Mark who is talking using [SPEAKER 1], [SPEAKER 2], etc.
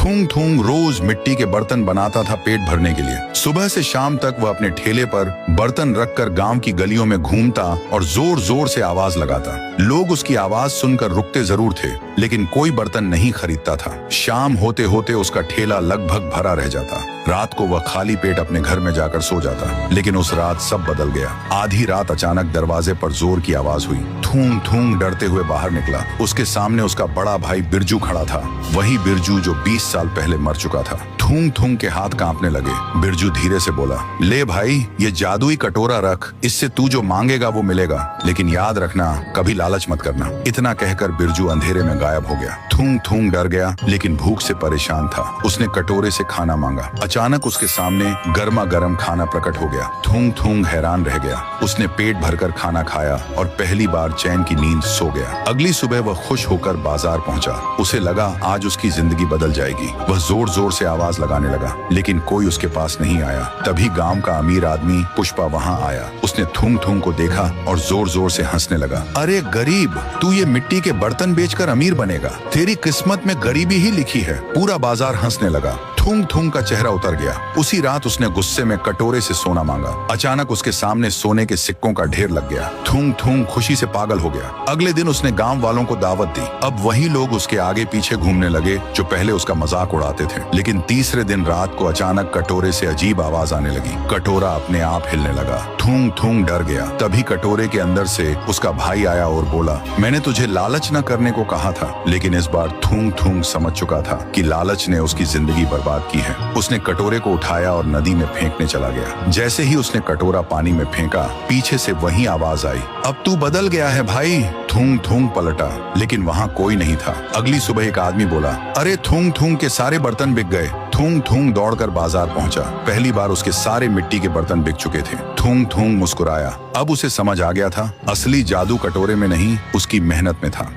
[SPEAKER 1] थूंग थूंग रोज मिट्टी के बर्तन बनाता था पेट भरने के लिए। सुबह से शाम तक वह अपने ठेले पर बर्तन रखकर गांव की गलियों में घूमता और जोर जोर से आवाज लगाता। लोग उसकी आवाज सुनकर रुकते जरूर थे, लेकिन कोई बर्तन नहीं खरीदता था। शाम होते होते उसका ठेला लगभग भरा रह जाता। रात को वह खाली पेट अपने घर में जाकर सो जाता। लेकिन उस रात सब बदल गया। आधी रात अचानक दरवाजे पर जोर की आवाज हुई। थूंग थूंग डरते हुए बाहर निकला। उसके सामने उसका बड़ा भाई बिरजू खड़ा था, वही बिरजू जो 20 साल पहले मर चुका था। थूंग थूंग के हाथ कांपने लगे। बिरजू धीरे से बोला, ले भाई, ये जादुई कटोरा रख, इससे तू जो मांगेगा वो मिलेगा, लेकिन याद रखना कभी लालच मत करना। इतना कहकर बिरजू अंधेरे में गायब हो गया। थूंग थूंग डर गया, लेकिन भूख से परेशान था। उसने कटोरे से खाना मांगा। अचानक उसके सामने गर्मा गर्म खाना प्रकट हो गया। थूंग थूंग हैरान रह गया। उसने पेट भरकर खाना खाया और पहली बार चैन की नींद सो गया। अगली सुबह वह खुश होकर बाजार पहुंचा। उसे लगा आज उसकी जिंदगी बदल जाएगी। वह जोर जोर से आवाज लगाने लगा, लेकिन कोई उसके पास नहीं आया। तभी गांव का अमीर आदमी पुष्पा वहां आया। उसने थूंग थूंग को देखा और जोर जोर से हंसने लगा। अरे गरीब, तू ये मिट्टी के बर्तन बेचकर अमीर बनेगा। तेरी किस्मत में गरीबी ही लिखी है। पूरा बाजार हंसने लगा। थूंग थूंग का चेहरा उतर गया। उसी रात उसने गुस्से में कटोरे से सोना मांगा। अचानक उसके सामने सोने के सिक्कों का ढेर लग गया। थूंग थूंग खुशी से पागल हो गया। अगले दिन उसने गांव वालों को दावत दी। अब वही लोग उसके आगे पीछे घूमने लगे जो पहले उसका मजाक उड़ाते थे। लेकिन तीसरे दिन रात को अचानक कटोरे से अजीब आवाज आने लगी। कटोरा अपने आप हिलने लगा। थूंग थूंग डर गया। तभी कटोरे के अंदर से उसका भाई आया और बोला, मैंने तुझे लालच न करने को कहा था। लेकिन इस बार थूंग थूंग समझ चुका था कि लालच ने उसकी जिंदगी बर्बाद की है। उसने कटोरे को उठाया और नदी में फेंकने चला गया। जैसे ही उसने कटोरा पानी में फेंका, पीछे से वही आवाज आई, अब तू बदल गया है भाई। थूंग थूंग पलटा, लेकिन वहां कोई नहीं था। अगली सुबह एक आदमी बोला, अरे थूंग थूंग के सारे बर्तन बिक गए। थूंग थूंग दौड़कर बाजार पहुंचा। पहली बार उसके सारे मिट्टी के बर्तन बिक चुके थे। थूंग थूंग मुस्कुराया। अब उसे समझ आ गया था, असली जादू कटोरे में नहीं, उसकी मेहनत में था।